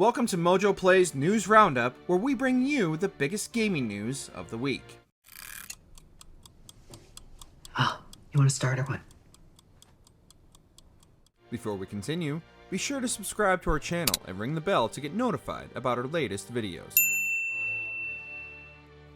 Welcome to MojoPlays News Roundup, where we bring you the biggest gaming news of the week. Oh, you want to start or what? Before we continue, be sure to subscribe to our channel and ring the bell to get notified about our latest videos.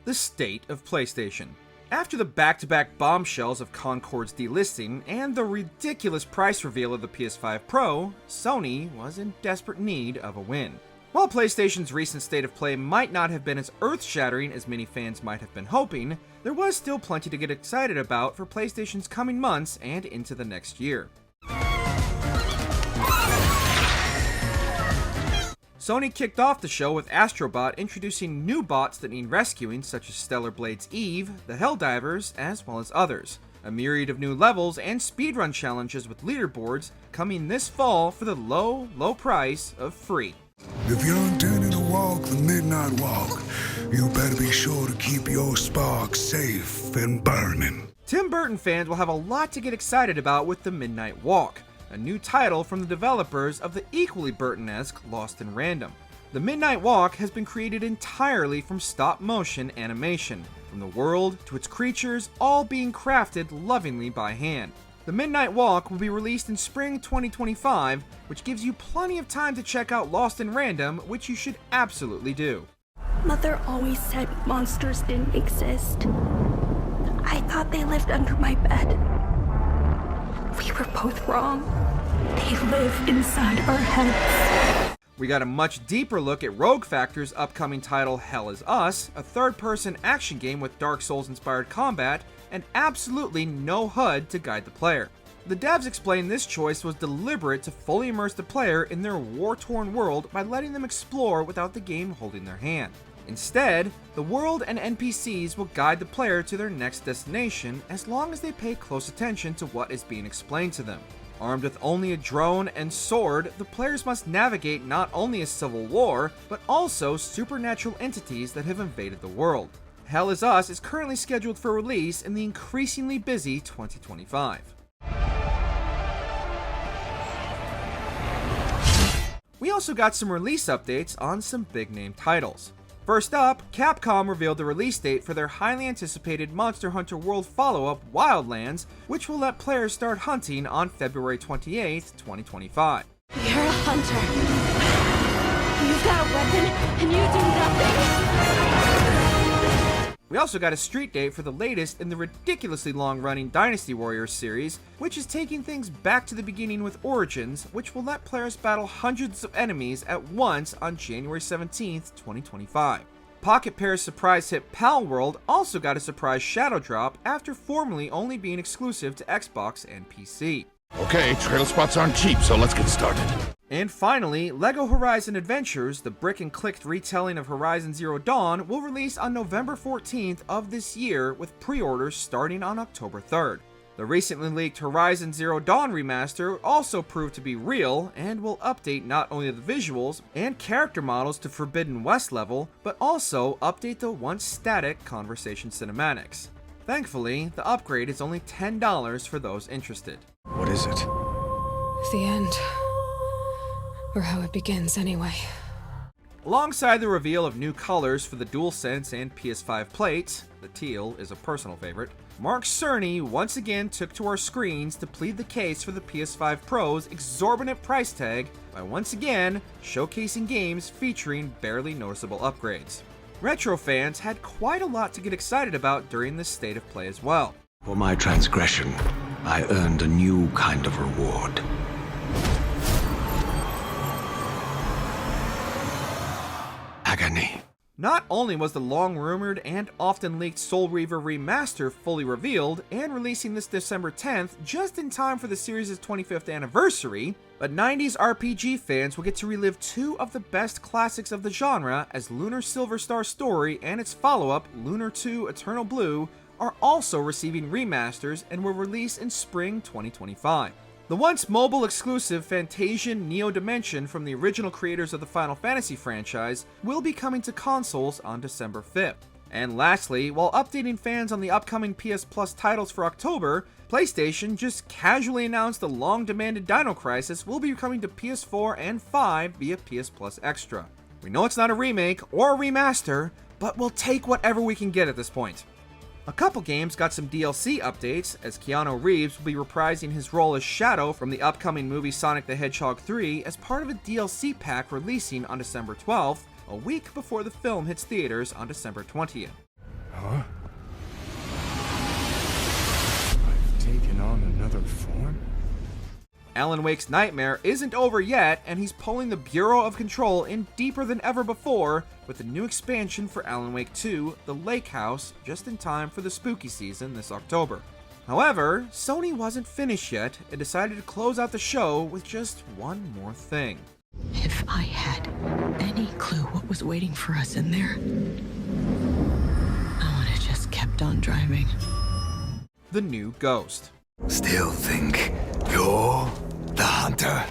The state of PlayStation. After the back-to-back bombshells of Concord's delisting and the ridiculous price reveal of the PS5 Pro, Sony was in desperate need of a win. While PlayStation's recent state of play might not have been as earth-shattering as many fans might have been hoping, there was still plenty to get excited about for PlayStation's coming months and into the next year. Sony kicked off the show with Astrobot introducing new bots that need rescuing, such as Stellar Blade's Eve, the Helldivers, as well as others. A myriad of new levels and speedrun challenges with leaderboards coming this fall for the low price of free. If you're intending to walk the midnight walk, you better be sure to keep your spark safe and burning. Tim Burton fans will have a lot to get excited about with the Midnight Walk, a new title from the developers of the equally Burton-esque Lost in Random. The Midnight Walk has been created entirely from stop-motion animation, from the world to its creatures, all being crafted lovingly by hand. The Midnight Walk will be released in spring 2025, which gives you plenty of time to check out Lost in Random, which you should absolutely do. Mother always said monsters didn't exist. I thought they lived under my bed. We were both wrong. They live inside our heads. We got a much deeper look at Rogue Factor's upcoming title Hell Is Us, a third-person action game with Dark Souls-inspired combat, and absolutely no HUD to guide the player. The devs explained this choice was deliberate to fully immerse the player in their war-torn world by letting them explore without the game holding their hand. Instead, the world and NPCs will guide the player to their next destination as long as they pay close attention to what is being explained to them. Armed with only a drone and sword, the players must navigate not only a civil war, but also supernatural entities that have invaded the world. Hell Is Us is currently scheduled for release in the increasingly busy 2025. We also got some release updates on some big-name titles. First up, Capcom revealed the release date for their highly anticipated Monster Hunter World follow-up, Wildlands, which will let players start hunting on February 28, 2025. You're a hunter. You've got a weapon, and you do nothing. We also got a street date for the latest in the ridiculously long-running Dynasty Warriors series, which is taking things back to the beginning with Origins, which will let players battle hundreds of enemies at once on January 17, 2025. Pocket Pair's surprise hit Pal World also got a surprise shadow drop after formerly only being exclusive to Xbox and PC. Okay, trail spots aren't cheap, so let's get started. And finally, LEGO Horizon Adventures, the brick-and-click retelling of Horizon Zero Dawn, will release on November 14th of this year, with pre-orders starting on October 3rd. The recently leaked Horizon Zero Dawn remaster also proved to be real, and will update not only the visuals and character models to Forbidden West level, but also update the once static conversation cinematics. Thankfully, the upgrade is only $10 for those interested. What is it? The end. Or how it begins, anyway. Alongside the reveal of new colors for the DualSense and PS5 plates, the teal is a personal favorite, Mark Cerny once again took to our screens to plead the case for the PS5 Pro's exorbitant price tag by once again showcasing games featuring barely noticeable upgrades. Retro fans had quite a lot to get excited about during this state of play as well. For my transgression, I earned a new kind of reward. Agony. Not only was the long-rumored and often leaked Soul Reaver remaster fully revealed and releasing this December 10th just in time for the series' 25th anniversary, but 90s RPG fans will get to relive two of the best classics of the genre as Lunar Silver Star Story and its follow-up, Lunar 2 Eternal Blue, are also receiving remasters and will release in spring 2025. The once mobile exclusive Fantasian Neo Dimension from the original creators of the Final Fantasy franchise will be coming to consoles on December 5th. And lastly, while updating fans on the upcoming PS Plus titles for October, PlayStation just casually announced the long-demanded Dino Crisis will be coming to PS4 and 5 via PS Plus Extra. We know it's not a remake or a remaster, but we'll take whatever we can get at this point. A couple games got some DLC updates, as Keanu Reeves will be reprising his role as Shadow from the upcoming movie Sonic the Hedgehog 3 as part of a DLC pack releasing on December 12th, a week before the film hits theaters on December 20th. Huh? I've taken on another form? Alan Wake's nightmare isn't over yet, and he's pulling the Bureau of Control in deeper than ever before with a new expansion for Alan Wake 2, The Lake House, just in time for the spooky season this October. However, Sony wasn't finished yet and decided to close out the show with just one more thing. If I had any clue what was waiting for us in there, I would have just kept on driving. The new Ghost. Still think you're the hunter?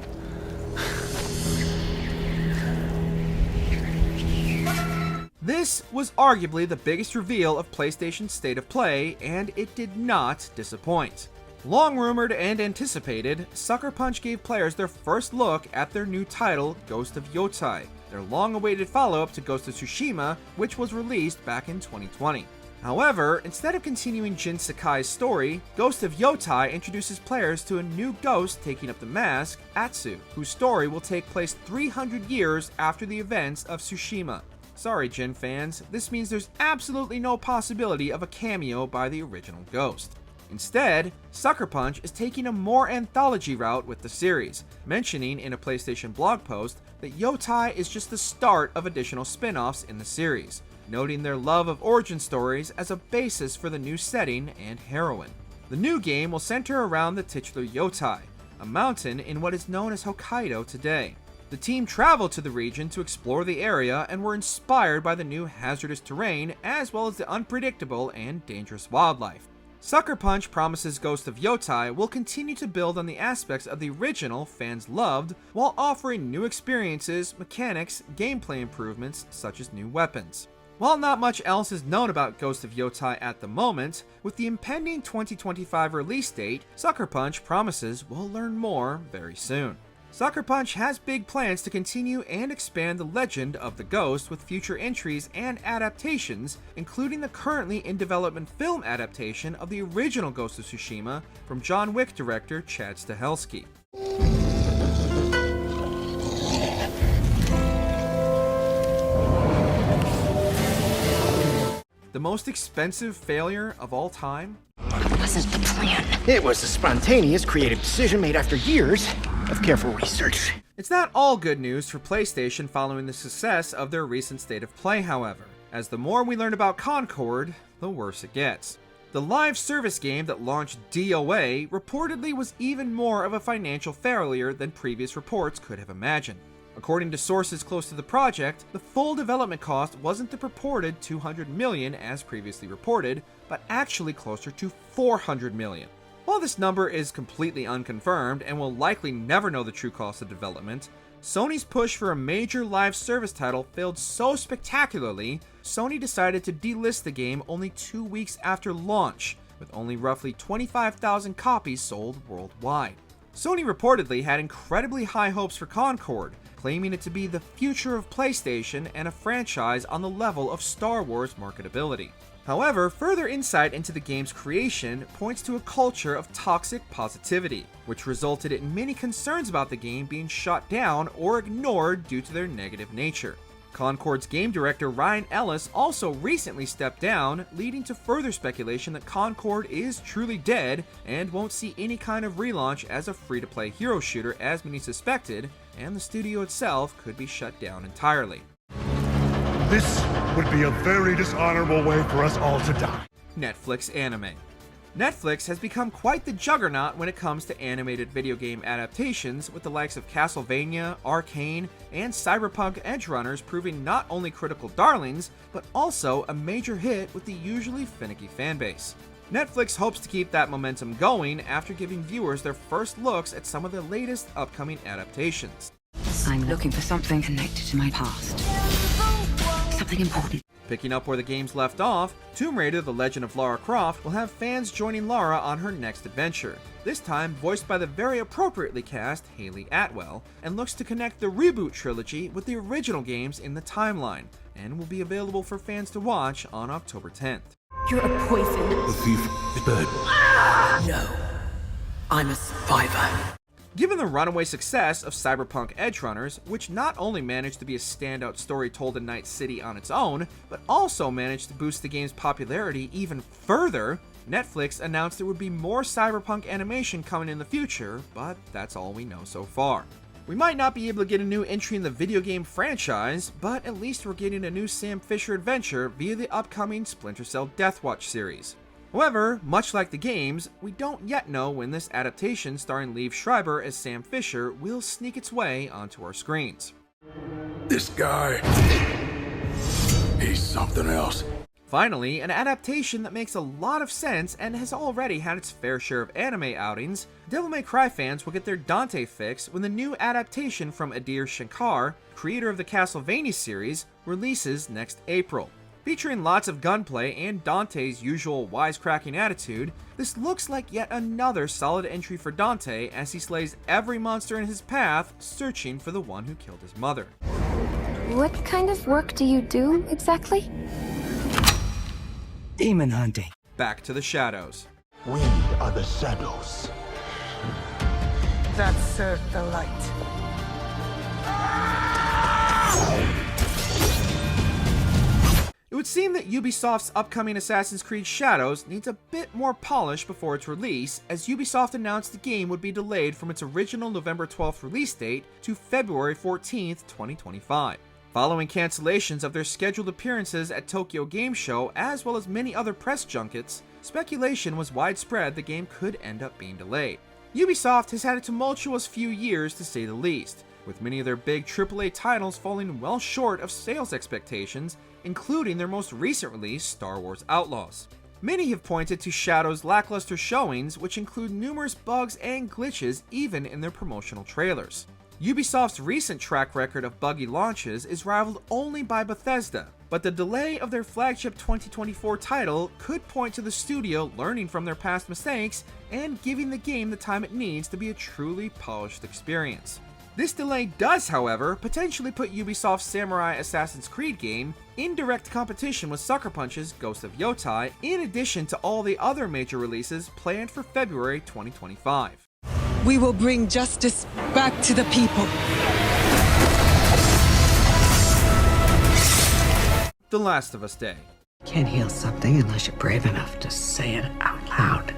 This was arguably the biggest reveal of PlayStation's State of Play, and it did not disappoint. Long rumored and anticipated, Sucker Punch gave players their first look at their new title, Ghost of Yotei, their long-awaited follow-up to Ghost of Tsushima, which was released back in 2020. However, instead of continuing Jin Sakai's story, Ghost of Yotei introduces players to a new ghost taking up the mask, Atsu, whose story will take place 300 years after the events of Tsushima. Sorry, Jin fans, this means there's absolutely no possibility of a cameo by the original Ghost. Instead, Sucker Punch is taking a more anthology route with the series, mentioning in a PlayStation blog post that Yotei is just the start of additional spin-offs in the series, noting their love of origin stories as a basis for the new setting and heroine. The new game will center around the titular Yotei, a mountain in what is known as Hokkaido today. The team traveled to the region to explore the area and were inspired by the new hazardous terrain as well as the unpredictable and dangerous wildlife. Sucker Punch promises Ghost of Yotei will continue to build on the aspects of the original fans loved, while offering new experiences, mechanics, gameplay improvements, such as new weapons. While not much else is known about Ghost of Yotei at the moment, with the impending 2025 release date, Sucker Punch promises we'll learn more very soon. Sucker Punch has big plans to continue and expand the legend of the Ghost with future entries and adaptations, including the currently in development film adaptation of the original Ghost of Tsushima from John Wick director Chad Stahelski. The most expensive failure of all time? It wasn't the plan. It was a spontaneous, creative decision made after years of careful research. It's not all good news for PlayStation following the success of their recent State of Play, however, as the more we learn about Concord, the worse it gets. The live service game that launched DOA reportedly was even more of a financial failure than previous reports could have imagined. According to sources close to the project, the full development cost wasn't the purported $200 million as previously reported, but actually closer to $400 million. While this number is completely unconfirmed and will likely never know the true cost of development, Sony's push for a major live service title failed so spectacularly, Sony decided to delist the game only 2 weeks after launch, with only roughly 25,000 copies sold worldwide. Sony reportedly had incredibly high hopes for Concord, claiming it to be the future of PlayStation and a franchise on the level of Star Wars marketability. However, further insight into the game's creation points to a culture of toxic positivity, which resulted in many concerns about the game being shut down or ignored due to their negative nature. Concord's game director Ryan Ellis also recently stepped down, leading to further speculation that Concord is truly dead and won't see any kind of relaunch as a free-to-play hero shooter as many suspected, and the studio itself could be shut down entirely. This would be a very dishonorable way for us all to die. Netflix anime. Netflix has become quite the juggernaut when it comes to animated video game adaptations, with the likes of Castlevania, Arcane, and Cyberpunk Edgerunners proving not only critical darlings, but also a major hit with the usually finicky fanbase. Netflix hopes to keep that momentum going after giving viewers their first looks at some of the latest upcoming adaptations. I'm looking for something connected to my past. Something important. Picking up where the games left off, Tomb Raider: The Legend of Lara Croft will have fans joining Lara on her next adventure, this time voiced by the very appropriately cast Hayley Atwell, and looks to connect the reboot trilogy with the original games in the timeline, and will be available for fans to watch on October 10th. You're a poison. The thief is dead. No. I'm a survivor. Given the runaway success of Cyberpunk Edgerunners, which not only managed to be a standout story told in Night City on its own, but also managed to boost the game's popularity even further, Netflix announced there would be more Cyberpunk animation coming in the future, but that's all we know so far. We might not be able to get a new entry in the video game franchise, but at least we're getting a new Sam Fisher adventure via the upcoming Splinter Cell Deathwatch series. However, much like the games, we don't yet know when this adaptation starring Liev Schreiber as Sam Fisher will sneak its way onto our screens. This guy, he's something else. Finally, an adaptation that makes a lot of sense and has already had its fair share of anime outings, Devil May Cry fans will get their Dante fix when the new adaptation from Adir Shankar, creator of the Castlevania series, releases next April. Featuring lots of gunplay and Dante's usual wisecracking attitude, this looks like yet another solid entry for Dante as he slays every monster in his path, searching for the one who killed his mother. What kind of work do you do, exactly? Demon hunting. Back to the shadows. We are the shadows. That served the light. It would seem that Ubisoft's upcoming Assassin's Creed Shadows needs a bit more polish before its release, as Ubisoft announced the game would be delayed from its original November 12th release date to February 14th, 2025. Following cancellations of their scheduled appearances at Tokyo Game Show as well as many other press junkets, speculation was widespread the game could end up being delayed. Ubisoft has had a tumultuous few years to say the least, with many of their big AAA titles falling well short of sales expectations, including their most recent release, Star Wars Outlaws. Many have pointed to Shadow's lackluster showings, which include numerous bugs and glitches even in their promotional trailers. Ubisoft's recent track record of buggy launches is rivaled only by Bethesda, but the delay of their flagship 2024 title could point to the studio learning from their past mistakes and giving the game the time it needs to be a truly polished experience. This delay does, however, potentially put Ubisoft's Samurai Assassin's Creed game in direct competition with Sucker Punch's Ghost of Yotei, in addition to all the other major releases planned for February 2025. We will bring justice back to the people. The Last of Us Day. Can't heal something unless you're brave enough to say it out loud.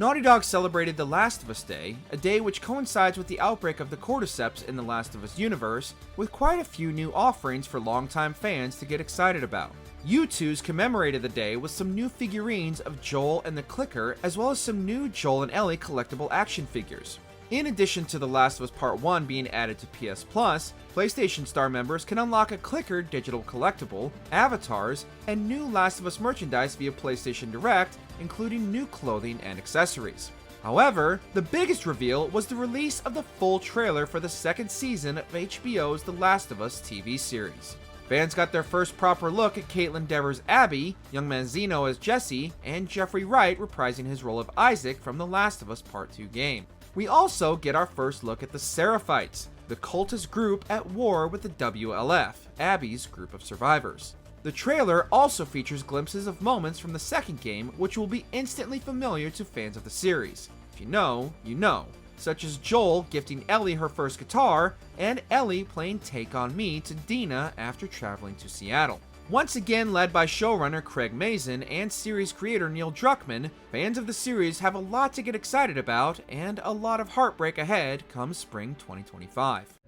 Naughty Dog celebrated The Last of Us Day, a day which coincides with the outbreak of the Cordyceps in the Last of Us universe, with quite a few new offerings for longtime fans to get excited about. U2's commemorated the day with some new figurines of Joel and the Clicker, as well as some new Joel and Ellie collectible action figures. In addition to The Last of Us Part 1 being added to PS Plus, PlayStation Star members can unlock a Clicker digital collectible, avatars, and new Last of Us merchandise via PlayStation Direct, including new clothing and accessories. However, the biggest reveal was the release of the full trailer for the second season of HBO's The Last of Us TV series. Fans got their first proper look at Caitlin Dever's Abby, young Manzino as Jesse, and Jeffrey Wright reprising his role of Isaac from The Last of Us Part 2 game. We also get our first look at the Seraphites, the cultist group at war with the WLF, Abby's group of survivors. The trailer also features glimpses of moments from the second game which will be instantly familiar to fans of the series. If you know, you know. Such as Joel gifting Ellie her first guitar, and Ellie playing Take On Me to Dina after traveling to Seattle. Once again led by showrunner Craig Mazin and series creator Neil Druckmann, fans of the series have a lot to get excited about and a lot of heartbreak ahead come spring 2025.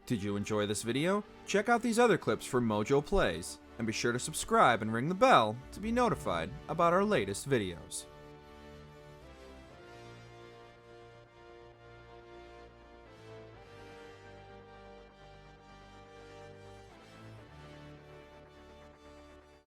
Did you enjoy this video? Check out these other clips from MojoPlays, and be sure to subscribe and ring the bell to be notified about our latest videos.